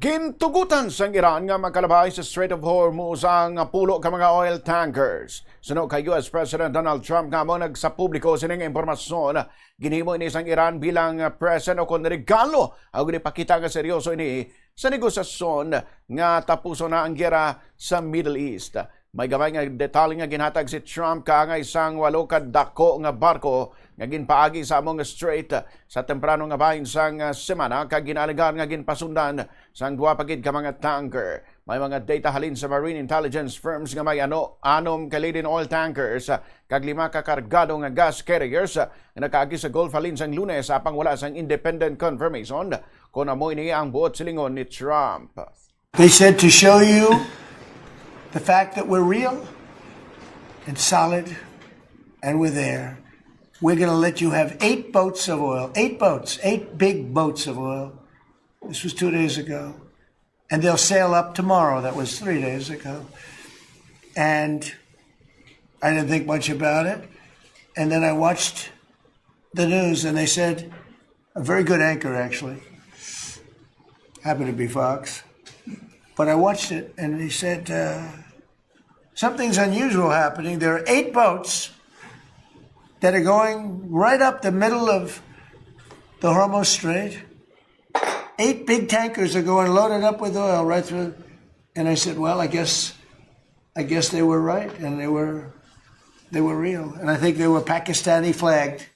Gintugutan sang Iran nga makalabay sa Strait of Hormuz ang pulo ka mga oil tankers. Sunod kay US President Donald Trump nga mo sa publiko sining impormasyon, ginhimo ini sang Iran bilang present o kon regalo ang ipakita nga seryoso ini sa negosasyon nga tapuso na ang gera sa Middle East. May gamay nga detalye nga ginhatag si Trump kaangay sang 8 ka dako nga barko nga ginpaagi sa among strait sa temprano nga bahin sang semana kag ginalagan nga ginpasundan sang duha pa gid ka mga tanker. May mga data halin sa marine intelligence firms nga may anom ka laden oil tankers kag 5 ka kargado nga gas carriers nga nakaagi sa Gulf halin sang Lunes apang wala sang independent confirmation kung amo ini ang buot silingon ni Trump. They said to show you the fact that we're real and solid and we're there. We're going to let you have 8 boats of oil, 8 boats, 8 big boats of oil. This was 2 days ago. And they'll sail up tomorrow. That was 3 days ago. And I didn't think much about it. And then I watched the news and they said, a very good anchor actually, happened to be Fox. But I watched it, and he said, something's unusual happening. There are 8 boats that are going right up the middle of the Hormuz Strait. 8 big tankers are going loaded up with oil right through. And I said, well, I guess they were right, and they were real. And I think they were Pakistani flagged.